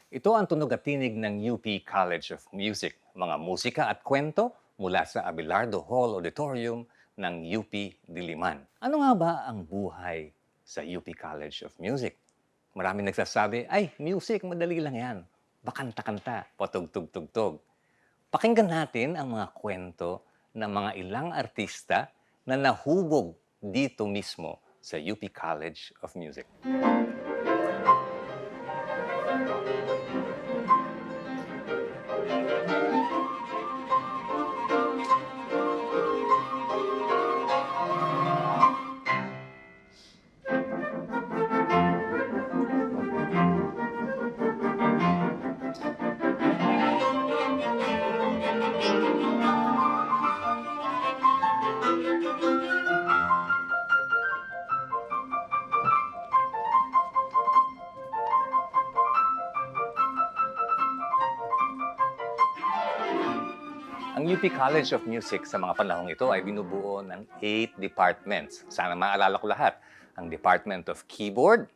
Ito ang tunog at tinig ng UP College of Music, mga musika at kwento mula sa Abelardo Hall Auditorium ng UP Diliman. Ano nga ba ang buhay sa UP College of Music? Maraming nagsasabi, ay, music, madali lang yan. Bakanta-kanta, patugtog-tugtog. Pakinggan natin ang mga kwento ng mga ilang artista na nahubog dito mismo sa UP College of Music. Ang UP College of Music sa mga panahong ito ay binubuo ng 8 departments. Sana maalala ko lahat. Ang Department of Keyboard,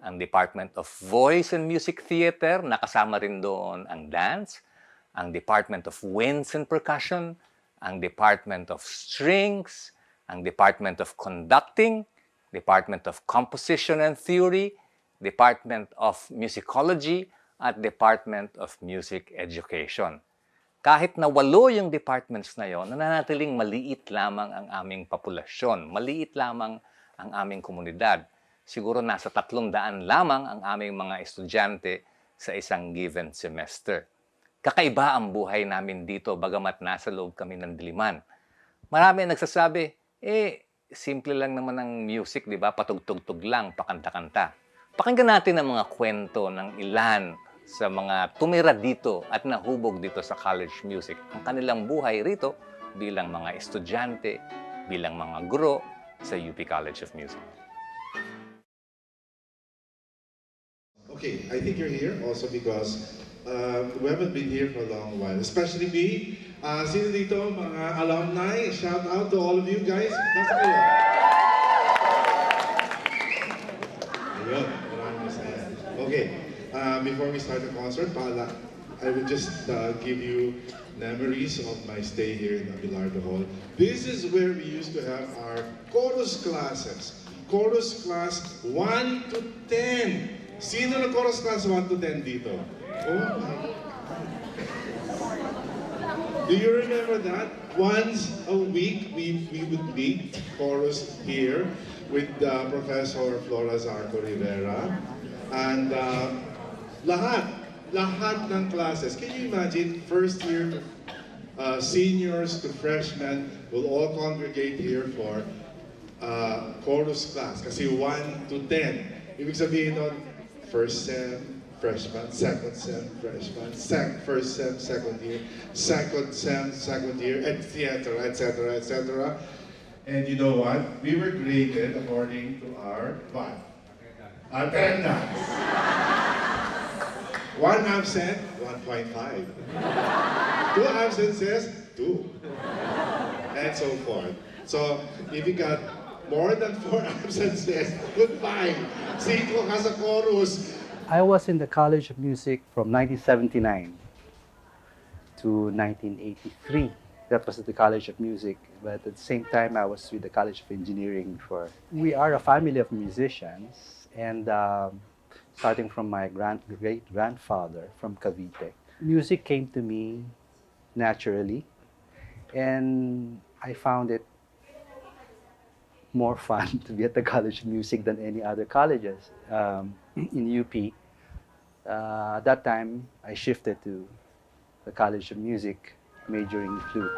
ang Department of Voice and Music Theater, nakasama rin doon ang dance, ang Department of Winds and Percussion, ang Department of Strings, ang Department of Conducting, Department of Composition and Theory, Department of Musicology, at Department of Music Education. Kahit na 8 yung departments na yon, nananatiling maliit lamang ang aming populasyon, maliit lamang ang aming komunidad. Siguro nasa 300 lamang ang aming mga estudyante sa isang given semester. Kakaiba ang buhay namin dito bagamat nasa loob kami ng Diliman. Marami nagsasabi, simple lang naman ang music, di ba? Patugtog-tug lang, pakanta-kanta. Pakinggan natin ang mga kwento ng ilan sa mga tumira dito at nahubog dito sa college music. Ang kanilang buhay rito bilang mga estudyante, bilang mga guro sa UP College of Music. Okay, I think you're here also because we haven't been here for a long while. Especially me. Sino dito, mga alumni? Shout out to all of you guys. Nasa kayo? Ayun, maraming masaya. Okay. Before we start the concert, I would just give you memories of my stay here in Abelardo Hall. This is where we used to have our chorus classes. Chorus class 1 to 10. Sino na chorus class 1 to 10 dito? Oh my God. Do you remember that? Once a week, we would meet chorus here with Professor Flora Zarco Rivera. And lahat ng classes. Can you imagine, first year to seniors to freshmen will all congregate here for chorus class. Kasi 1 to 10. Ibig sabihin nun, first sem, freshman, second sem, freshman, first sem, second year, second sem, second year, etc., etc., etc. And you know what? We were graded according to our what? Attendance. 1 absent, 1.5. 2 absences, 2. And so forth. So, if you got more than 4 absences, goodbye. 5 ka sa chorus. I was in the College of Music from 1979 to 1983. That was at the College of Music. But at the same time, I was with the College of Engineering We are a family of musicians. And starting from my great-grandfather from Cavite, music came to me naturally. And I found it more fun to be at the College of Music than any other colleges in UP. At that time, I shifted to the College of Music, majoring in flute.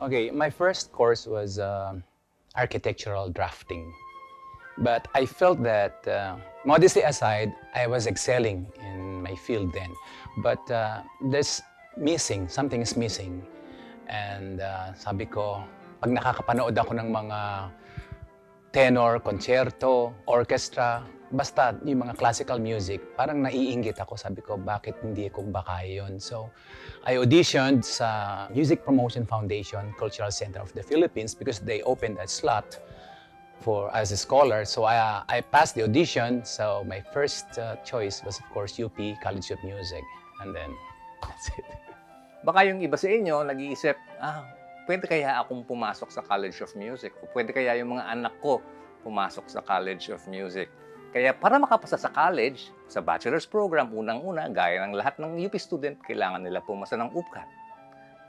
Okay, my first course was architectural drafting. But I felt that, modesty aside, I was excelling in my field then. But there's something is missing. And sabi ko, pag nakakapanood ako ng mga tenor, concerto, orchestra, basta yung mga classical music, parang naiinggit ako. Sabi ko, bakit hindi ko baka yun? So, I auditioned sa Music Promotion Foundation, Cultural Center of the Philippines, because they opened a slot as a scholar. So I passed the audition. So my first choice was, of course, UP, College of Music. And then, that's it. Baka yung iba sa inyo nag-iisip, pwede kaya akong pumasok sa College of Music? O pwede kaya yung mga anak ko pumasok sa College of Music? Kaya para makapasa sa college, sa bachelor's program, unang-una, gaya ng lahat ng UP student, kailangan nila pumasa ng UPCAT.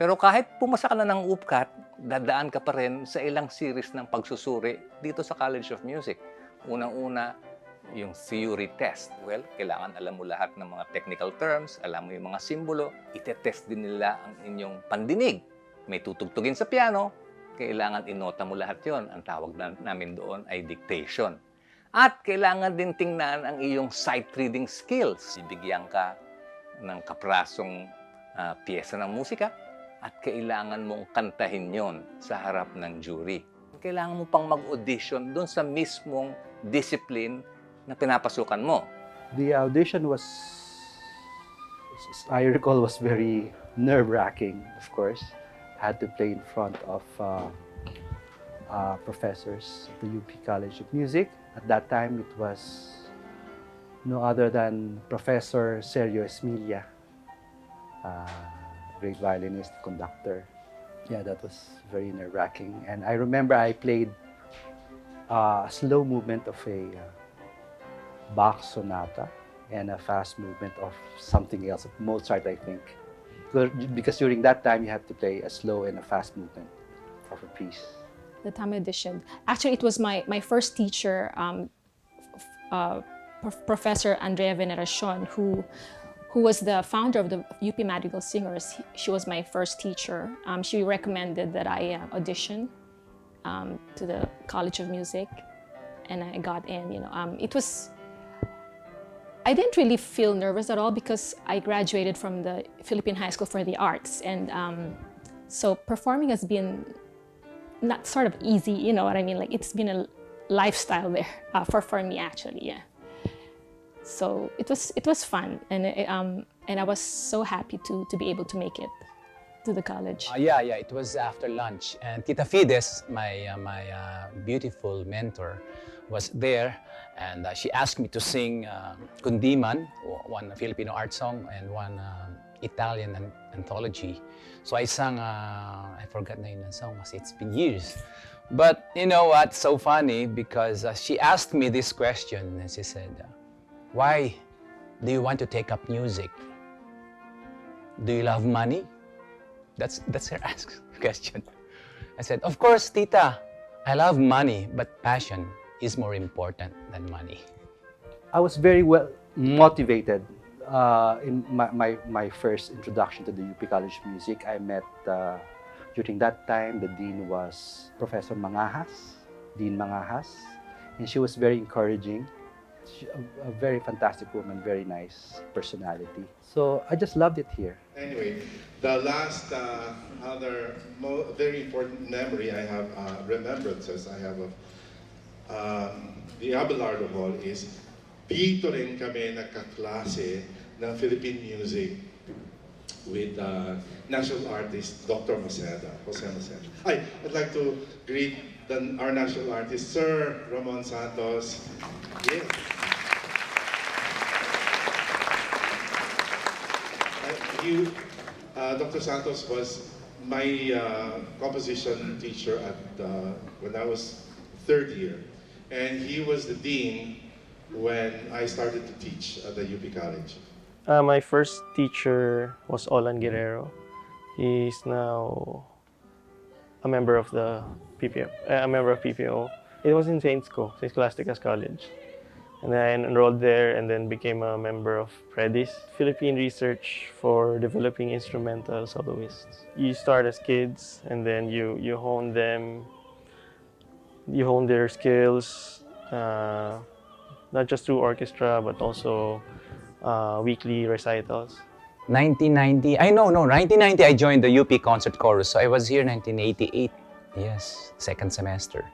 Pero kahit pumasa ka na ng UPCAT, dadaan ka pa rin sa ilang series ng pagsusuri dito sa College of Music. Unang-una, yung theory test. Well, kailangan alam mo lahat ng mga technical terms, alam mo yung mga simbolo, itetest din nila ang inyong pandinig. May tutugtugin sa piano, kailangan inota mo lahat yon. Ang tawag namin doon ay dictation. At kailangan din tingnan ang iyong sight reading skills. Bibigyan ka ng kaprasong piyesa ng musika, at kailangan mong kantahin yon sa harap ng jury. Kailangan mo pang mag-audition doon sa mismong discipline na pinapasukan mo. The audition was, I recall, was very nerve-wracking, of course. I had to play in front of professors at the UP College of Music. At that time, it was no other than Professor Sergio Esmilia, great violinist, conductor. Yeah, that was very nerve-wracking. And I remember I played a slow movement of a Bach sonata and a fast movement of something else, of Mozart, I think. Because during that time, you have to play a slow and a fast movement of a piece. The time I auditioned, actually, it was my first teacher, Professor Andrea Veneracion, who was the founder of the UP Madrigal Singers. She was my first teacher. She recommended that I audition to the College of Music, and I got in. I didn't really feel nervous at all because I graduated from the Philippine High School for the Arts, and so performing has been not sort of easy. You know what I mean? Like, it's been a lifestyle there for me, actually. Yeah. So it was fun, and I was so happy to be able to make it to the college. Yeah, it was after lunch, and Tita Fides, my beautiful mentor, was there, and she asked me to sing Kundiman, one Filipino art song, and one Italian anthology. So I sang, I forgot the name of the song, kasi it's been years. But you know what? So funny, because she asked me this question, and she said, "Why do you want to take up music? Do you love money?" That's her question. I said, "Of course, Tita. I love money, but passion is more important than money." I was very well motivated in my first introduction to the UP College of Music. I met, during that time, the dean was Professor Dean Mangahas, and she was very encouraging. A very fantastic woman, very nice personality. So I just loved it here. Anyway, the last other very important memory I have, remembrances I have of the Abelardo Hall is dito rin kami nagkaklase ng Philippine music with national artist Dr. Jose Maceda. I'd like to greet our national artist, Sir Ramon Santos. Yeah. Dr. Santos was my composition teacher when I was third year, and he was the dean when I started to teach at the UP College. My first teacher was Olan Guerrero. He's now a member of the PPO. It was in Saint Scholastica's College. And then I enrolled there and then became a member of PREDIS, Philippine Research for Developing Instrumental Soloists. You start as kids and then you hone them, you hone their skills, not just through orchestra but also weekly recitals. 1990, 1990 I joined the UP Concert Chorus. So I was here 1988. Yes, second semester.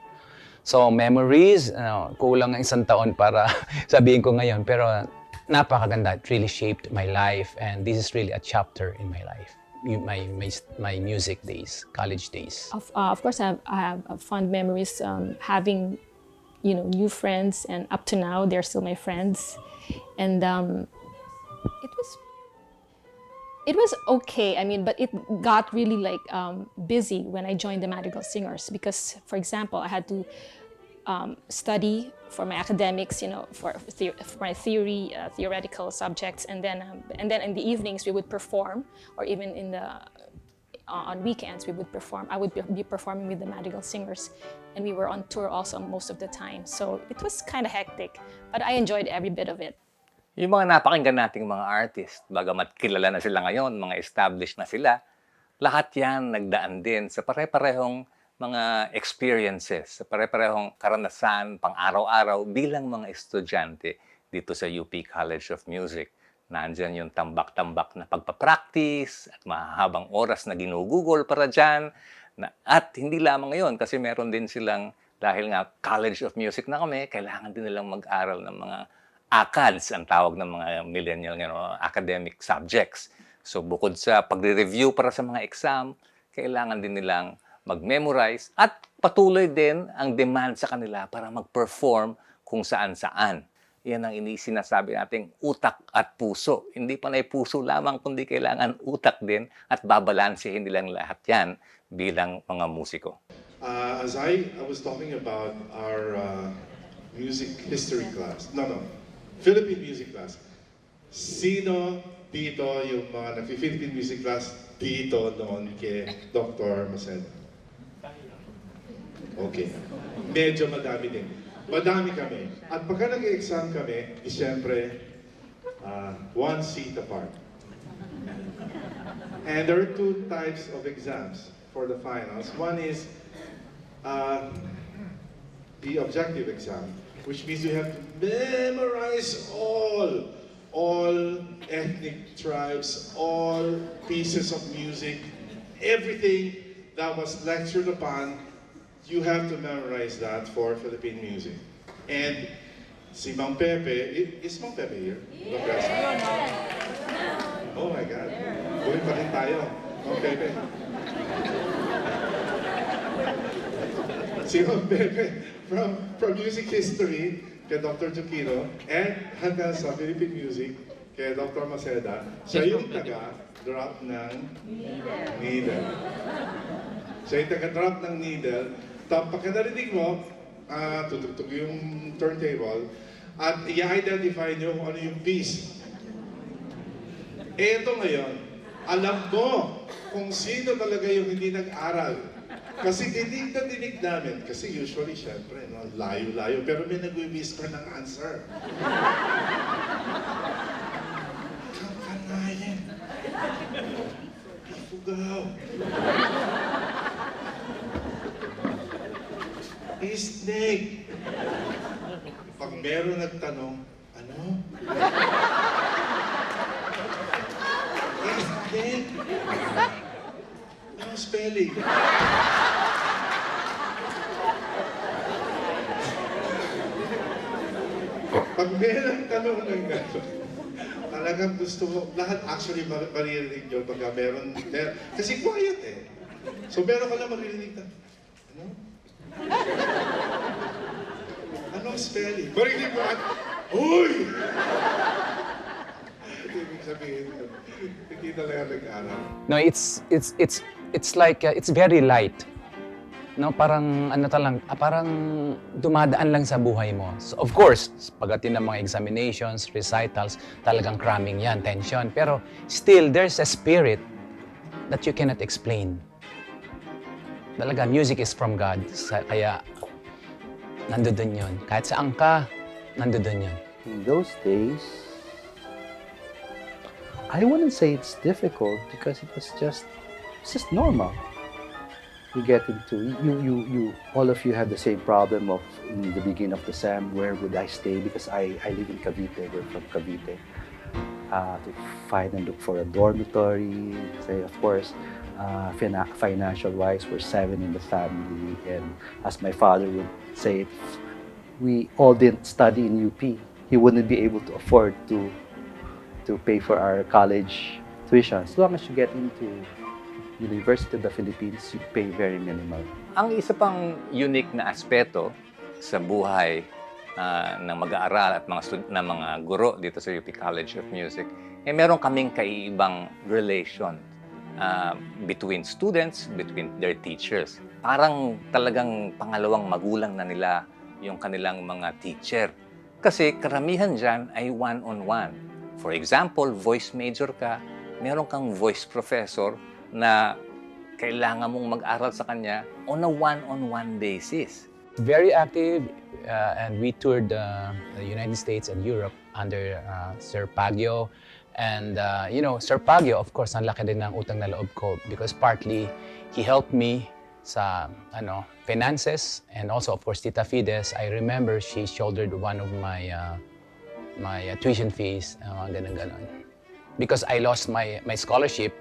So memories, kulang ng isang taon para sabihin ko ngayon. Pero napakaganda. It really shaped my life. And this is really a chapter in my life. My music days, college days. Of course, I have fond memories having, new friends, and up to now they're still my friends. And it was okay. I mean, but it got really busy when I joined the Madrigal Singers because, for example, I had to study for my academics, for my theoretical subjects, and then in the evenings we would perform, or even on weekends we would perform. I would be performing with the Madrigal Singers, and we were on tour also most of the time. So it was kind of hectic, but I enjoyed every bit of it. Yung mga napakinggan nating mga artist, bagamat kilala na sila ngayon, mga established na sila, lahat yan nagdaan din sa pare-parehong mga experiences, sa pare-parehong karanasan, pang-araw-araw bilang mga estudyante dito sa UP College of Music. Nandyan yung tambak-tambak na pagpapractice at mahahabang oras na ginugugol para dyan. At hindi lamang ngayon kasi meron din silang, dahil nga College of Music na kami, kailangan din nilang mag-aral ng mga ACADS, ang tawag ng mga millennial academic subjects. So bukod sa pagre-review para sa mga exam, kailangan din nilang mag-memorize at patuloy din ang demand sa kanila para mag-perform kung saan-saan. Yan ang sinasabi nating utak at puso. Hindi pa na puso lamang, kundi kailangan utak din at babalansehin nilang lahat yan bilang mga musiko. As I was talking about our music history class, Philippine music class. Sino dito yung mga nag-Philippine music class dito noon kay Dr. Maceda? Okay. Medyo madami din. Madami kami. At pagka nag-exam kami, siyempre, one seat apart. And there are two types of exams for the finals. One is the objective exam, which means you have to memorize all ethnic tribes, all pieces of music, everything that was lectured upon. You have to memorize that for Philippine music. And si Mang Pepe, is Mang Pepe here? Yes. Oh my God. Buhay pa rin tayo, Mang Pepe. Si Mang Pepe, from music history, kay Dr. Jukino, and hanggang sa Philippine music, kay Dr. Maceda, siya yung taga-drop ng needle. Siya yung taga-drop ng needle. Tapos pagka narinig mo, tutugtog yung turntable, at i-identify nyo kung ano yung piece. Ito ngayon, alam mo kung sino talaga yung hindi nag-aral. Kasi dinig na dinig namin. Kasi usually, syempre, layo-layo. Pero may nag-whisper ng answer. Kakanayin. Ifugaw. Snake. Pag meron nagtanong, ano? Snake. Ano spelling? Pag meron tanong ng gano'n, talagang gusto mo, lahat actually maririnig yun pagka meron, kasi quiet eh. So meron ka lang maririnig na, ano? Anong spelling? Marinig mo at, uy! Ibig sabihin, hindi talaga nag-aral. No, it's like it's very light. No, parang parang dumadaan lang sa buhay mo. So, of course, pagdating ng mga examinations, recitals, talagang cramming 'yan, tension. Pero still there's a spirit that you cannot explain. Talaga, music is from God. Kaya nandoon 'yon. Kahit saan ka, nandun yun? In those days, I wouldn't say it's difficult because it's just normal. You get into you all of you have the same problem of in the beginning of the SEM, where would I stay, because I live in Cavite, we're from Cavite, to find and look for a dormitory. Say, of course, financial wise, we're 7 in the family, and as my father would say, if we all didn't study in UP, he wouldn't be able to afford to pay for our college tuition. As long as you get into University of the Philippines, you pay very minimal. Ang isa pang unique na aspeto sa buhay ng mag-aaral at ng mga guro dito sa UP College of Music, meron kaming kaiibang relation between students, between their teachers. Parang talagang pangalawang magulang na nila yung kanilang mga teacher. Kasi karamihan dyan ay one-on-one. For example, voice major ka, meron kang voice professor na kailangan mong mag-aral sa kanya on a one-on-one basis. Very active, and we toured the United States and Europe under Sir Pagyo. And Sir Pagyo, of course, ang laki din ng utang na loob ko because partly he helped me sa finances, and also, of course, Tita Fides. I remember she shouldered one of my tuition fees, ganun. Because I lost my scholarship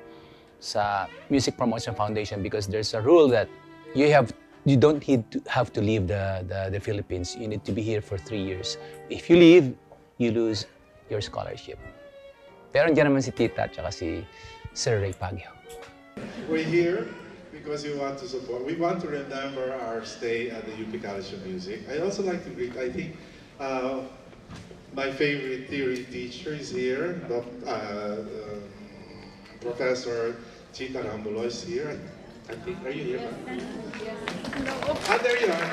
sa Music Promotion Foundation because there's a rule that you don't have to leave the Philippines. You need to be here for 3 years. If you leave, you lose your scholarship. Pero nandiyan naman si Tita at saka si Sir Ray Pagyo. We're here because we want to support. We want to remember our stay at the UP College of Music. I'd also like to greet, I think, my favorite theory teacher is here. Professor Chita Rambulo is here. I think, are you here? Ah, there you are.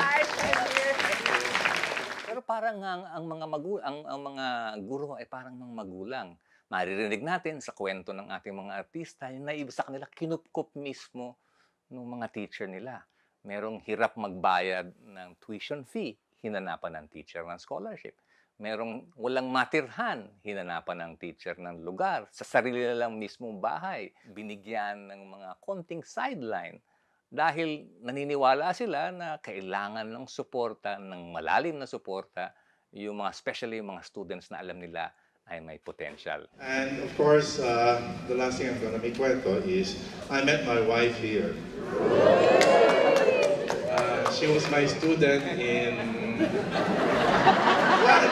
Pero parang ang mga guro ay parang mga magulang. Maririnig natin sa kwento ng ating mga artista, yung naiba sa kanila, kinupkup mismo ng mga teacher nila. Merong hirap magbayad ng tuition fee, hinanapan ng teacher ng scholarship. Merong walang matirhan, hinanapan ng teacher ng lugar. Sa sarili lang mismong bahay, binigyan ng mga konting sideline dahil naniniwala sila na kailangan ng suporta, ng malalim na suporta, especially yung mga students na alam nila ay may potential. And of course, the last thing I'm going to make kwento is I met my wife here. She was my student in... What?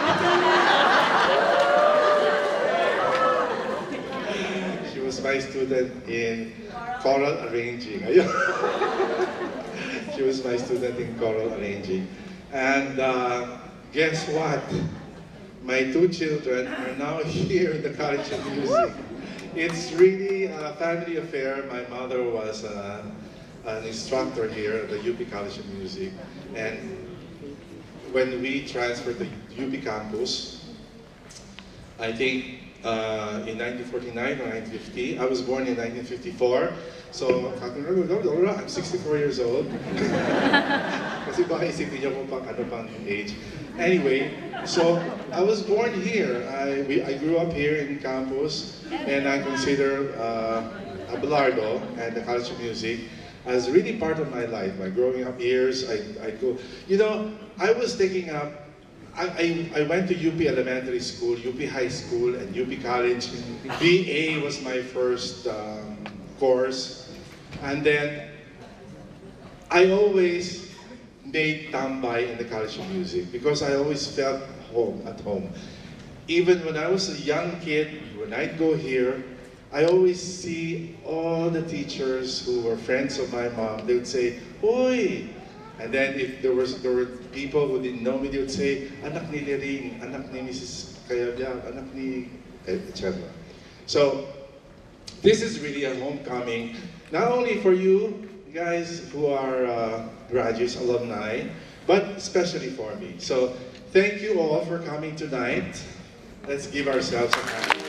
She was my student in choral arranging. She was my student in choral arranging. And guess what? My 2 children are now here in the College of Music. It's really a family affair. My mother was an instructor here at the UP College of Music. And when we transferred to UP campus, I think in 1949 or 1950, I was born in 1954. So, I'm 64 years old. Kasi baka isipin niyo kung pang age. Anyway, so I was born here. I grew up here in campus, and I consider Abelardo and the College of Music as really part of my life. My growing up years, I go. I was taking up. I went to UP Elementary School, UP High School, and UP College. BA was my first course, and then I always made tambay in the College of Music because I always felt at home. Even when I was a young kid, when I'd go here, I always see all the teachers who were friends of my mom. They would say, "Hoy!" And then if there were people who didn't know me, they would say, "Anak ni Liring, anak ni Mrs. Cayabyab, anak ni," etc. So this is really a homecoming, not only for you guys who are graduates, alumni, but especially for me. So thank you all for coming tonight. Let's give ourselves a hand.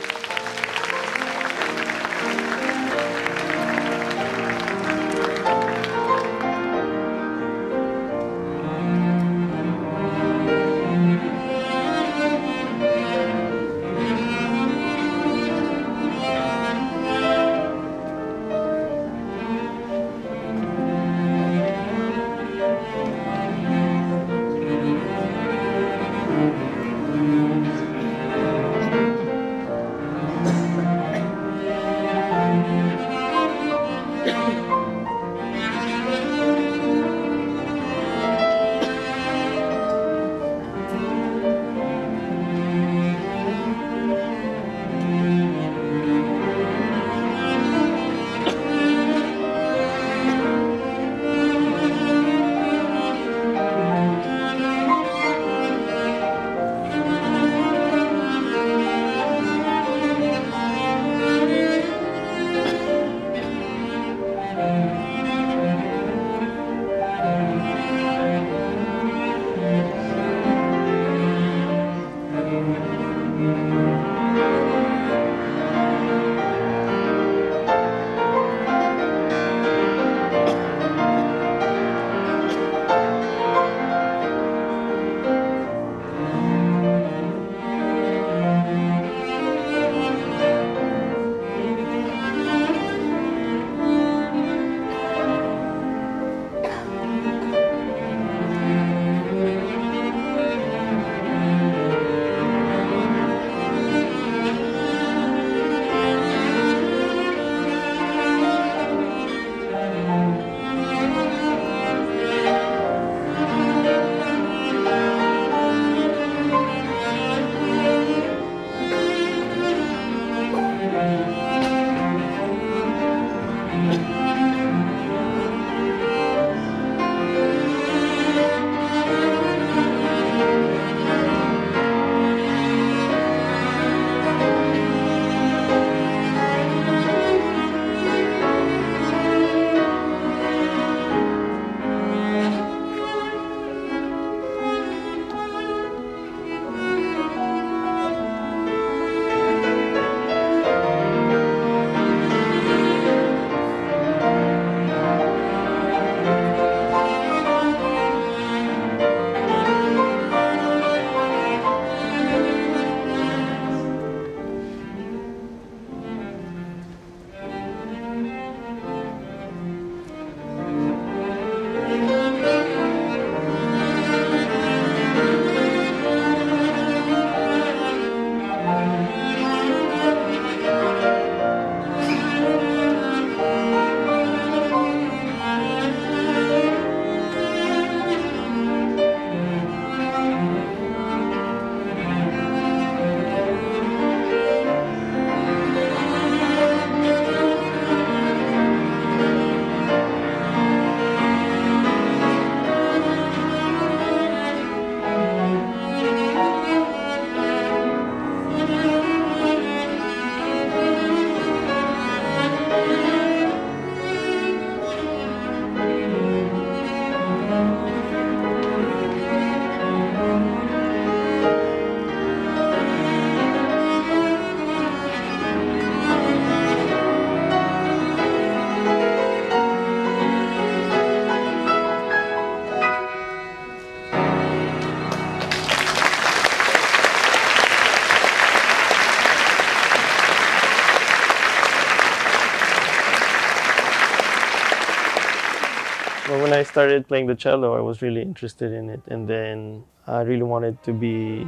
started playing the cello, I was really interested in it, and then I really wanted to be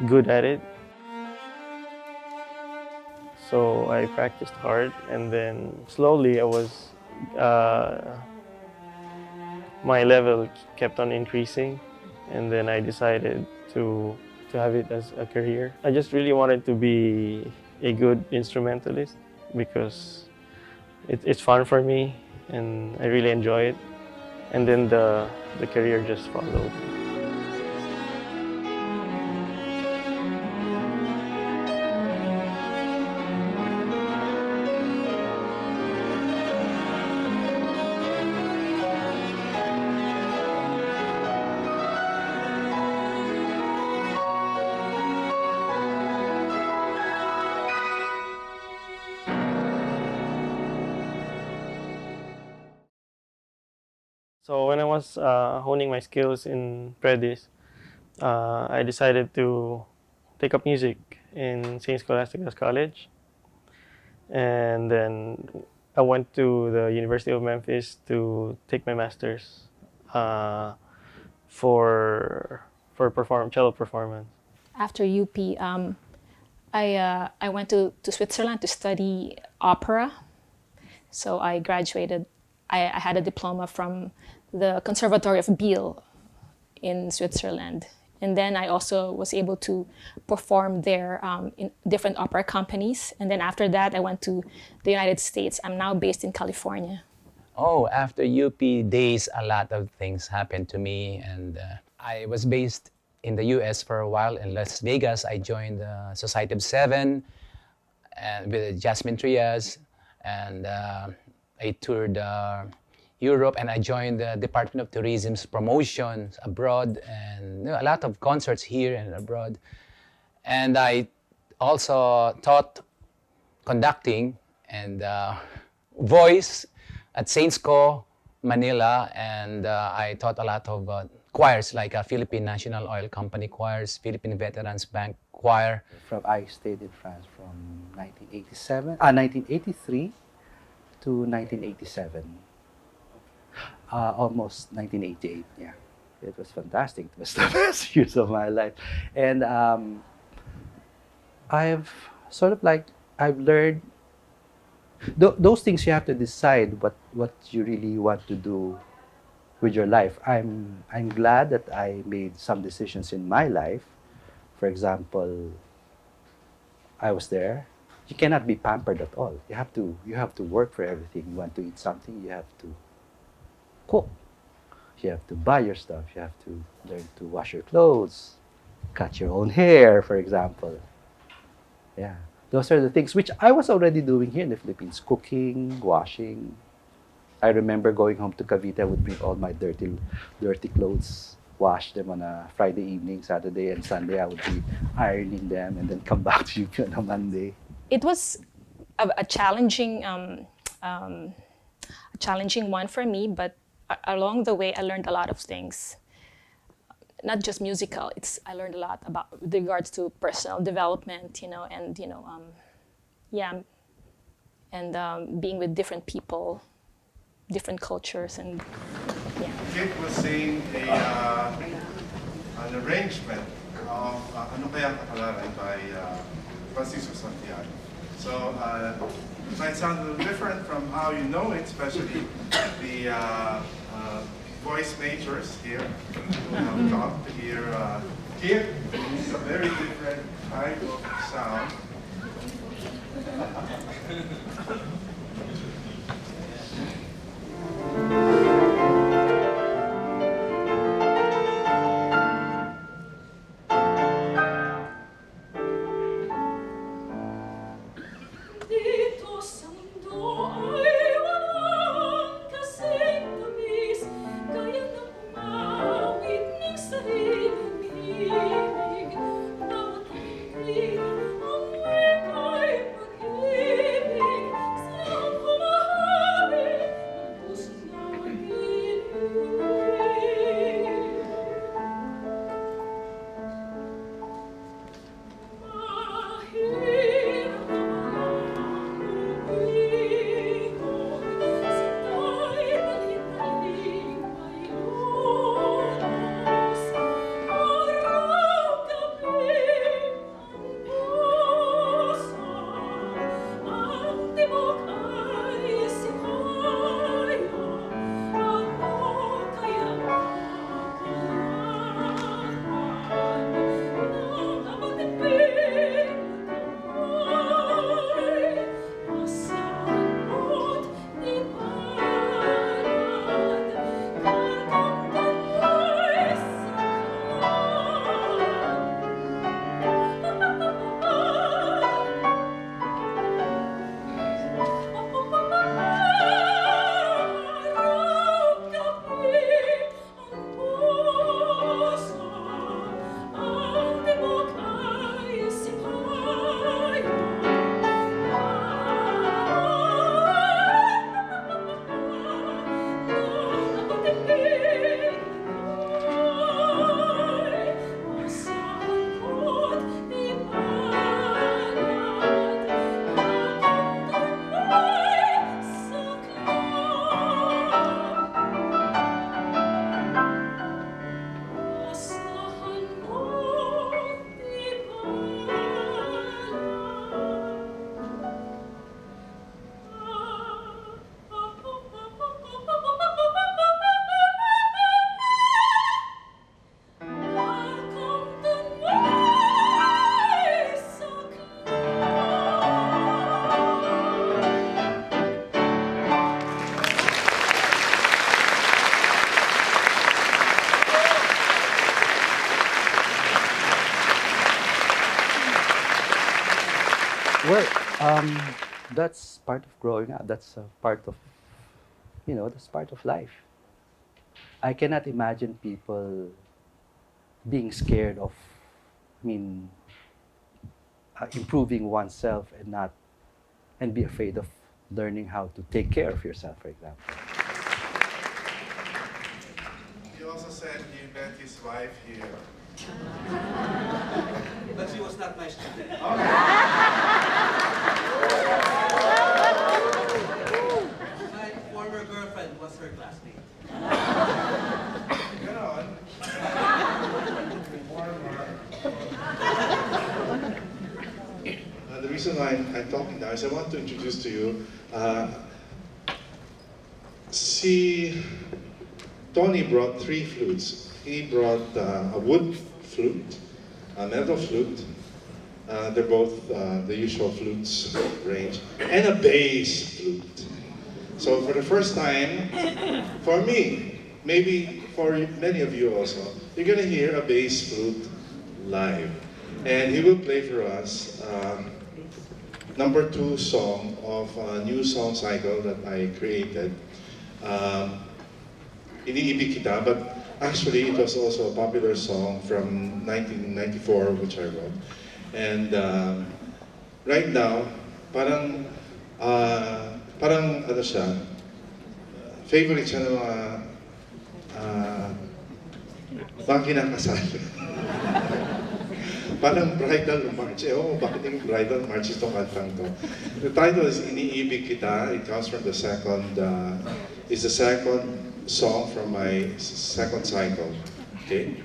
good at it. So I practiced hard, and then slowly my level kept on increasing, and then I decided to have it as a career. I just really wanted to be a good instrumentalist because it's fun for me, and I really enjoy it. And then the career just followed. So when I was honing my skills in Predis, I decided to take up music in St. Scholastica's College. And then I went to the University of Memphis to take my master's for cello performance. After UP, I went to Switzerland to study opera. So I graduated. I had a diploma from the Conservatory of Biel in Switzerland. And then I also was able to perform there in different opera companies. And then after that, I went to the United States. I'm now based in California. Oh, after UP days, a lot of things happened to me. And I was based in the US for a while. In Las Vegas, I joined the Society of Seven and with Jasmine Trias. And I toured Europe, and I joined the Department of Tourism's promotions abroad, and a lot of concerts here and abroad. And I also taught conducting and voice at Saints Co, Manila, and I taught a lot of choirs like Philippine National Oil Company choirs, Philippine Veterans Bank Choir. I stayed in France from 1983 to 1987. Almost 1988, yeah. It was fantastic. It was the best years of my life. And I've learned, those things you have to decide what you really want to do with your life. I'm glad that I made some decisions in my life. For example, I was there. You cannot be pampered at all. You have to work for everything. You want to eat something, you have to cook. You have to buy your stuff. You have to learn to wash your clothes, cut your own hair, for example. Yeah, those are the things which I was already doing here in the Philippines: cooking, washing. I remember going home to Cavite. I would bring all my dirty clothes, wash them on a Friday evening, Saturday and Sunday. I would be ironing them and then come back to UP on a Monday. It was a challenging one for me, but along the way, I learned a lot of things. Not just musical. I learned a lot with regards to personal development, and being with different people, different cultures, and yeah. Kit was saying an arrangement of Ano Kaya Kapalaran by Francisco Santiago. So it might sound a little different from how you know it, especially the voice majors here who have talked here. Here is a very different type of sound. Well, that's part of growing up. That's a part of, that's part of life. I cannot imagine people being scared of, improving oneself and be afraid of learning how to take care of yourself, for example. He also said he met his wife here. But she was not my student. My former girlfriend was her classmate. Get on. The reason why I'm talking now is I want to introduce to you, Tony brought 3 flutes. He brought a wood flute, a metal flute, they're both the usual flutes range, and a bass flute. So for the first time, for me, maybe for many of you also, you're gonna hear a bass flute live. And he will play for us number 2 song of a new song cycle that I created. Iniibig Kita, but actually it was also a popular song from 1994 which I wrote. And right now, parang ano siya, favorite siya ng mga kinakasal. Parang bridal march. Bakit yung bridal march itong kantang to? The title is Iniibig Kita. It comes from the second song from my second cycle. Okay?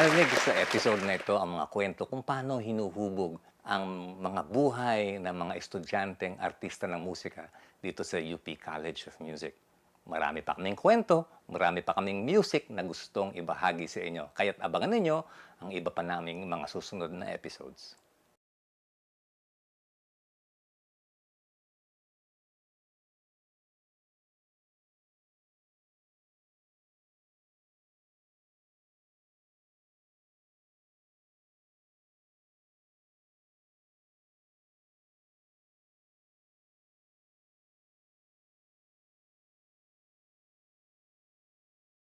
narinig sa episode na ito ang mga kwento kung paano hinuhubog ang mga buhay ng mga estudyanteng artista ng musika dito sa UP College of Music. Marami pa kaming kwento, marami pa kaming music na gustong ibahagi sa inyo. Kaya't abangan ninyo ang iba pa naming mga susunod na episodes.